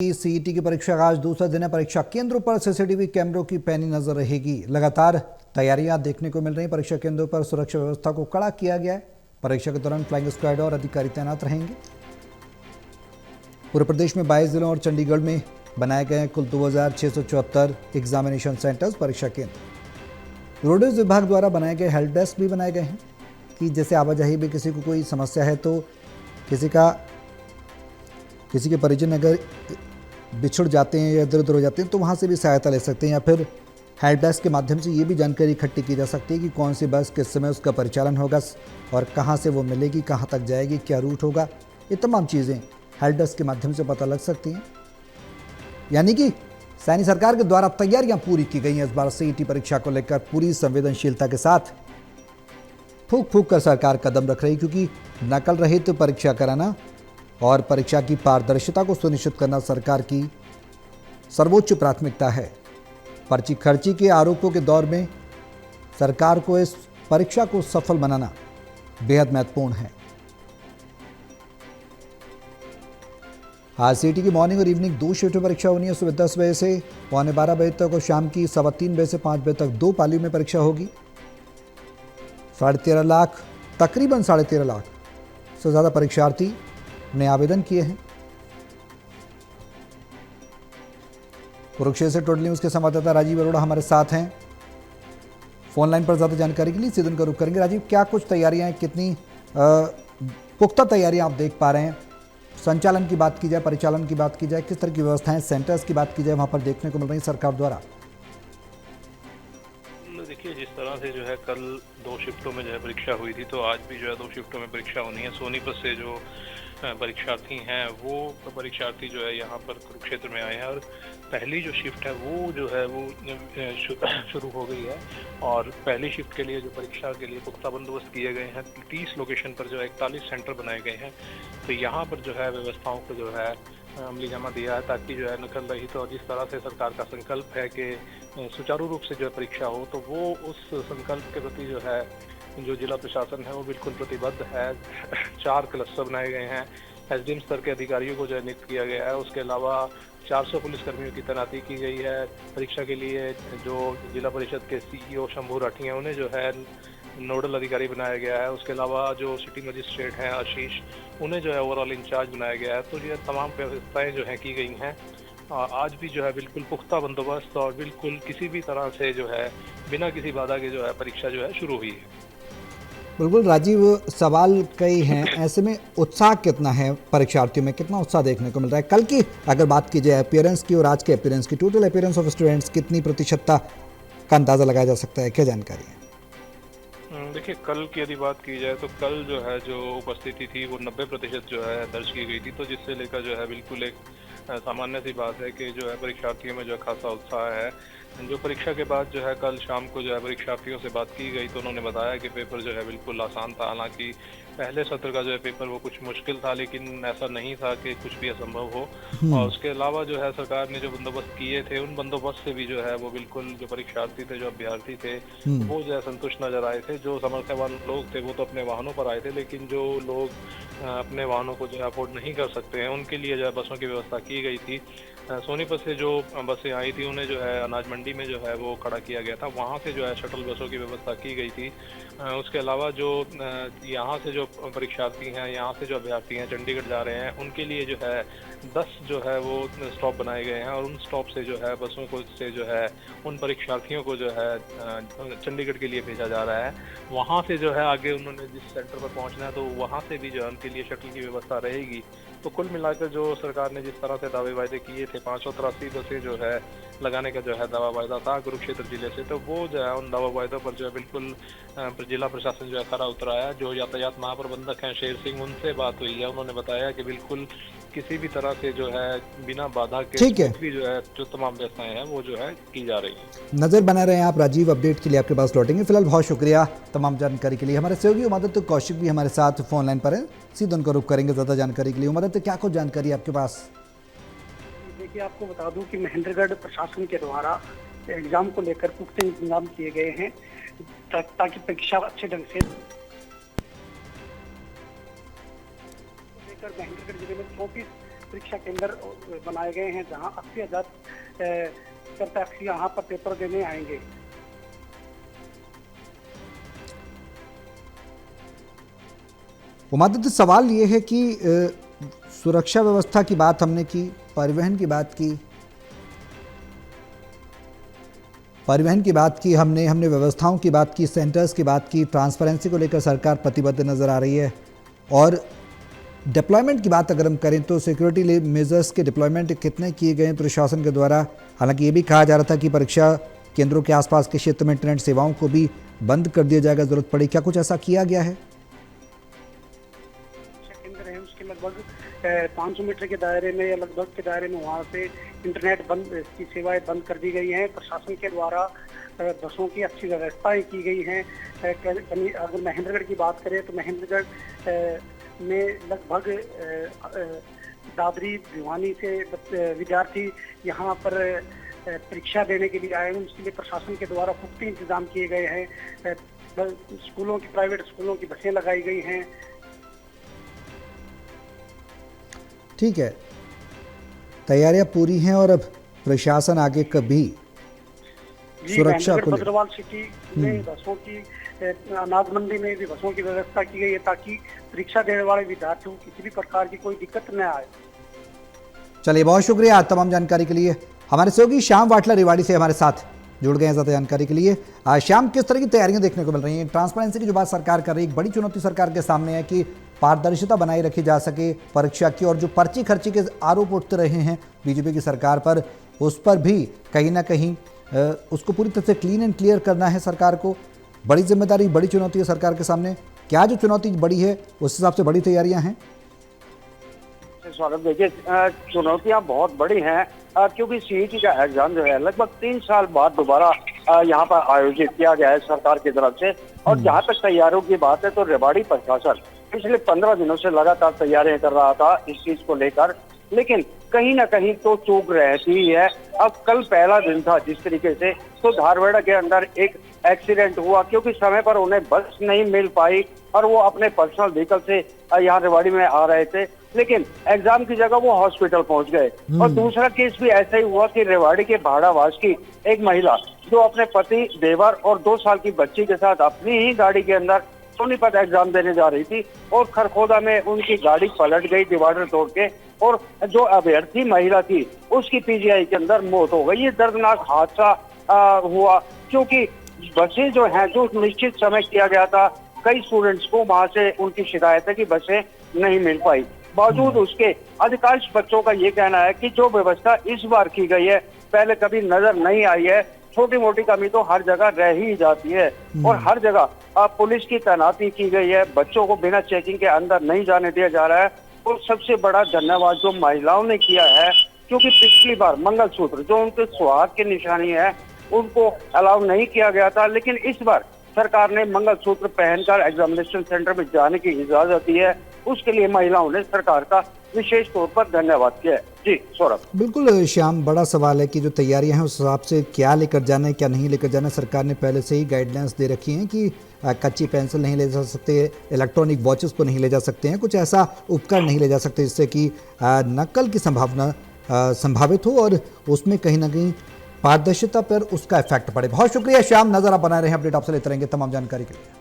CET की परीक्षा का आज दूसरा दिन है। परीक्षा केंद्रों पर सीसीटीवी कैमरों की पैनी नजर रहेगी। लगातार तैयारियां देखने को मिल रही। परीक्षा केंद्रों पर सुरक्षा व्यवस्था को कड़ा किया गया है। परीक्षा के दौरान फ्लाइंग स्क्वाड और अधिकारी तैनात रहेंगे। पूरे प्रदेश में 22 जिलों और चंडीगढ़ में बनाए गए कुल 2674 एग्जामिनेशन सेंटर्स परीक्षा केंद्र। रोडवेज विभाग द्वारा बनाए गए हेल्प डेस्क भी बनाए गए हैं कि जैसे आवाजाही में किसी को कोई समस्या है तो किसी के परिजन अगर बिछुड़ जाते हैं या इधर उधर हो जाते हैं तो वहाँ से भी सहायता ले सकते हैं, या फिर हेल्प डेस्क के माध्यम से ये भी जानकारी इकट्ठी की जा सकती है कि कौन सी बस किस समय उसका परिचालन होगा और कहाँ से वो मिलेगी, कहाँ तक जाएगी, क्या रूट होगा। ये तमाम चीज़ें हेल्प डेस्क के माध्यम से पता लग सकती हैं। यानी कि सैनी सरकार के द्वारा तैयारियां पूरी की गई हैं। इस बार सीईटी परीक्षा को लेकर पूरी संवेदनशीलता के साथ फूंक फूंक कर सरकार कदम रख रही, क्योंकि नकल रहित परीक्षा कराना और परीक्षा की पारदर्शिता को सुनिश्चित करना सरकार की सर्वोच्च प्राथमिकता है। पर्ची खर्ची के आरोपों के दौर में सरकार को इस परीक्षा को सफल बनाना बेहद महत्वपूर्ण है। आज सीईटी की मॉर्निंग और इवनिंग 2 शिफ्ट में परीक्षा होनी है। सुबह 10 बजे से 12:15 बजे तक और शाम की 3:15 बजे से 5 बजे तक 2 पालियों में परीक्षा होगी। 13.5 लाख तकरीबन 13.5 लाख से ज़्यादा परीक्षार्थी ने आवेदन किए हैं। कुरुक्षेत्र से टोटल न्यूज़ के संवाददाता राजीव अरोड़ा हमारे साथ हैं फोन लाइन पर। ज़्यादा जानकारी के लिए सीधे उनका रुख करेंगे। राजीव, क्या कुछ तैयारियां हैं, कितनी पुख्ता तैयारियां आप देख पा रहे हैं? संचालन की बात की जाए, परिचालन की बात की जाए, किस तरह की व्यवस्थाएं, सेंटर्स की बात की जाए, वहां पर देखने को मिल रही सरकार द्वारा? देखिए, जिस तरह से जो है कल 2 शिफ्टों में जो है परीक्षा हुई थी, तो आज भी जो है 2 शिफ्टों में परीक्षा होनी है। सोनीपत से जो परीक्षार्थी हैं वो परीक्षार्थी जो है यहाँ पर कुरुक्षेत्र में आए हैं और पहली जो शिफ्ट है वो जो है वो शुरू हो गई है। और पहली शिफ्ट के लिए जो परीक्षा के लिए पुख्ता बंदोबस्त किए गए हैं। 30 लोकेशन पर जो है 41 सेंटर बनाए गए हैं। तो यहाँ पर जो है व्यवस्थाओं को जो है अमली जामा दिया है ताकि जो है नकल रहित और जिस तरह से सरकार का संकल्प है कि सुचारू रूप से जो है परीक्षा हो, तो वो उस संकल्प के प्रति जो है जो जिला प्रशासन है वो बिल्कुल प्रतिबद्ध है। 4 क्लस्टर बनाए गए हैं। एसडीएम स्तर के अधिकारियों को जो है नियुक्त किया गया है। उसके अलावा 400 पुलिसकर्मियों की तैनाती की गई है। परीक्षा के लिए जो जिला परिषद के सीईओ शंभू राठी हैं उन्हें जो है नोडल अधिकारी बनाया गया है। उसके अलावा जो सिटी मजिस्ट्रेट हैं आशीष, उन्हें जो है ओवरऑल इंचार्ज बनाया गया है। तो ये तमाम व्यवस्थाएं जो हैं की गई हैं। आज भी जो है बिल्कुल पुख्ता बंदोबस्त और बिल्कुल किसी भी तरह से जो है बिना किसी बाधा के जो है परीक्षा जो है शुरू हुई है। बिल्कुल राजीव, सवाल कई हैं, ऐसे में उत्साह कितना है परीक्षार्थियों में, कितना उत्साह देखने को मिल रहा है? कल की अगर बात की जाए अपीयरेंस की और आज के अपीयरेंस की, टोटल अपीयरेंस ऑफ स्टूडेंट्स कितनी प्रतिशतता का अंदाजा लगाया जा सकता है, क्या जानकारी है? देखिए, कल की यदि बात की जाए तो कल जो है जो उपस्थिति थी वो 90% जो है दर्ज की गई थी। तो जिससे लेकर जो है बिल्कुल एक सामान्य सी बात है कि जो है परीक्षार्थियों में जो है खासा उत्साह है। जो परीक्षा के बाद जो है कल शाम को जो है परीक्षार्थियों से बात की गई तो उन्होंने बताया कि पेपर जो है बिल्कुल आसान था। हालांकि पहले सत्र का जो है पेपर वो कुछ मुश्किल था, लेकिन ऐसा नहीं था कि कुछ भी असंभव हो। और उसके अलावा जो है सरकार ने जो बंदोबस्त किए थे उन बंदोबस्त से भी जो है वो बिल्कुल जो परीक्षार्थी थे, जो अभ्यर्थी थे, वो जो है संतुष्ट नजर आए थे। जो सामर्थ्यवान लोग थे वो तो अपने वाहनों पर आए थे, लेकिन जो लोग अपने वाहनों को जो है अफोर्ड नहीं कर सकते हैं उनके लिए जो है बसों की व्यवस्था की गई थी। सोनीपत से जो बसें आई थी उन्हें जो है अनाज मंडी में जो है वो खड़ा किया गया था। वहाँ से जो है शटल बसों की व्यवस्था की गई थी। उसके अलावा जो यहाँ से जो परीक्षार्थी हैं, यहाँ से जो अभ्यर्थी हैं चंडीगढ़ जा रहे हैं, उनके लिए जो है 10 जो है वो स्टॉप बनाए गए हैं और उन स्टॉप से जो है बसों को से जो है उन परीक्षार्थियों को जो है चंडीगढ़ के लिए भेजा जा रहा है। वहाँ से जो है आगे उन्होंने जिस सेंटर पर पहुँचना है तो वहाँ से भी जो है उनके लिए शटल की व्यवस्था रहेगी। तो कुल मिलाकर जो सरकार ने जिस तरह से दावे वायदे किए थे, 583 बसें जो है लगाने का जो है दावा वायदा था कुरुक्षेत्र जिले से, तो वो जो है उन दावा वायदों पर जो है बिल्कुल जिला प्रशासन जो है खरा उतरा है। जो यातायात महाप्रबंधक हैं शेर सिंह, उनसे बात हुई है। उन्होंने बताया कि बिल्कुल किसी भी तरह से जो है बिना बाधा के भी जो है जो तमाम व्यवस्थाएं हैं वो जो है की जा रही है। नजर बना रहे हैं आप राजीव, अपडेट के लिए आपके पास लौटेंगे। फिलहाल बहुत शुक्रिया तमाम जानकारी के लिए। हमारे सहयोगी उमादत्त कौशिक भी हमारे साथ फोन लाइन पर है, सीधे उनका रुख करेंगे ज़्यादा जानकारी के लिए। उमादत्त, क्या कुछ जानकारी आपके पास? देखिए, आपको बता दूं कि महेंद्रगढ़ प्रशासन के द्वारा एग्जाम को लेकर पुख्ता इंतजाम किए गए हैं ताकि परीक्षा अच्छे ढंग से लेकर महेंद्रगढ़ जिले में 34 परीक्षा केंद्र बनाए गए हैं जहां 80,000 परीक्षार्थी यहाँ पर पेपर देने आएंगे। उमादित्य, सवाल ये है कि सुरक्षा व्यवस्था की बात हमने की, परिवहन की बात की हमने व्यवस्थाओं की बात की, सेंटर्स की बात की, ट्रांसपेरेंसी को लेकर सरकार प्रतिबद्ध नज़र आ रही है। और डिप्लॉयमेंट की बात अगर हम करें तो सिक्योरिटी मेजर्स के डिप्लॉयमेंट कितने किए गए हैं प्रशासन के द्वारा। हालांकि ये भी कहा जा रहा था कि परीक्षा केंद्रों के आसपास के क्षेत्र में इंटरनेट सेवाओं को भी बंद कर दिया जाएगा जरूरत पड़ी। क्या कुछ ऐसा किया गया है? केंद्र है उसके लगभग 500 मीटर के दायरे में या लगभग के दायरे में वहाँ से इंटरनेट बंद की सेवाएं बंद कर दी गई हैं। प्रशासन के द्वारा बसों की अच्छी व्यवस्थाएं की गई हैं। अगर महेंद्रगढ़ की बात करें तो महेंद्रगढ़ में लगभग दादरी भिवानी से विद्यार्थी यहाँ पर परीक्षा देने के लिए आए हैं। उसके लिए प्रशासन के द्वारा पुख्ता इंतजाम किए गए हैं। स्कूलों की, प्राइवेट स्कूलों की बसें लगाई गई हैं। ठीक है, तैयारियां पूरी हैं और अब प्रशासन आगे कभी सुरक्षा को भद्रवाल सिटी में बसों की, अनाज मंडी में भी बसों की व्यवस्था की गई है ताकि परीक्षा देने वाले विद्यार्थियों को किसी भी प्रकार की कोई दिक्कत न आए। चलिए, बहुत शुक्रिया तमाम जानकारी के लिए। हमारे सहयोगी श्याम वाटला रेवाड़ी से हमारे साथ जुड़ गए हैं ज़्यादा जानकारी के लिए। श्याम, किस तरह की तैयारियां देखने को मिल रही हैं? ट्रांसपेरेंसी की जो बात सरकार कर रही है, एक बड़ी चुनौती सरकार के सामने है कि पारदर्शिता बनाए रखी जा सके परीक्षा की, और जो पर्ची खर्ची के आरोप उठते रहे हैं बीजेपी की सरकार पर, उस पर भी कहीं ना कहीं उसको पूरी तरह से क्लीन एंड क्लियर करना है सरकार को। बड़ी जिम्मेदारी, बड़ी चुनौती है सरकार के सामने। क्या जो चुनौती बड़ी है उस हिसाब से बड़ी तैयारियां हैं? स्वागत, देखिए चुनौतियां बहुत बड़ी हैं क्योंकि सीईटी का एग्जाम जो है लगभग 3 साल बाद दोबारा यहाँ पर आयोजित किया गया है सरकार की तरफ से। और जहाँ तक तैयारियों की बात है तो रेवाड़ी प्रशासन पिछले 15 दिनों से लगातार तैयारियां कर रहा था इस चीज को लेकर, लेकिन कहीं ना कहीं तो चूक रहती ही है। अब कल पहला दिन था जिस तरीके से, तो धारवाड़ा के अंदर एक एक्सीडेंट हुआ क्योंकि समय पर उन्हें बस नहीं मिल पाई और वो अपने पर्सनल व्हीकल से यहाँ रेवाड़ी में आ रहे थे, लेकिन एग्जाम की जगह वो हॉस्पिटल पहुंच गए। और दूसरा केस भी ऐसा ही हुआ कि रेवाड़ी के भाड़ावास की एक महिला जो अपने पति, देवर और 2 साल की बच्ची के साथ अपनी ही गाड़ी के अंदर सोनीपत एग्जाम देने जा रही थी और खरखोदा में उनकी गाड़ी पलट गई डिवाइडर तोड़ के, और जो अभ्यर्थी महिला थी उसकी पीजीआई के अंदर मौत हो गई। ये दर्दनाक हादसा हुआ क्योंकि बसें जो हैं, जो निश्चित समय किया गया था, कई स्टूडेंट्स को वहां से उनकी शिकायत है कि बसें नहीं मिल पाई। बावजूद उसके अधिकांश बच्चों का ये कहना है कि जो व्यवस्था इस बार की गई है पहले कभी नजर नहीं आई है। छोटी मोटी कमी तो हर जगह रह ही जाती है और हर जगह पुलिस की तैनाती की गई है। बच्चों को बिना चेकिंग के अंदर नहीं जाने दिया जा रहा है। और सबसे बड़ा धन्यवाद जो महिलाओं ने किया है, क्योंकि पिछली बार मंगलसूत्र जो उनके सुहाग की निशानी है उनको अलाउ नहीं किया गया था, लेकिन इस बार सरकार ने मंगलसूत्र पहनकर एग्जामिनेशन सेंटर में जाने की इजाजत दी है। उसके लिए महिलाओं ने सरकार का विशेष तौर पर धन्यवाद किया है। जी सौरभ। बिल्कुल श्याम, बड़ा सवाल है कि जो तैयारियां हैं उस हिसाब से क्या लेकर जाना है, क्या नहीं लेकर जाना है। सरकार ने पहले से ही गाइडलाइंस दे रखी हैं कि कच्ची पेंसिल नहीं ले जा सकते, इलेक्ट्रॉनिक वॉचेस को नहीं ले जा सकते हैं, कुछ ऐसा उपकरण नहीं ले जा सकते जिससे कि नकल की संभावना संभावित हो और उसमें कहीं ना कहीं पारदर्शिता पर उसका इफेक्ट पड़े। बहुत शुक्रिया श्याम, नजर आप बनाए रहे हैं, अपडेट आपसे लेते रहेंगे तमाम जानकारी के लिए।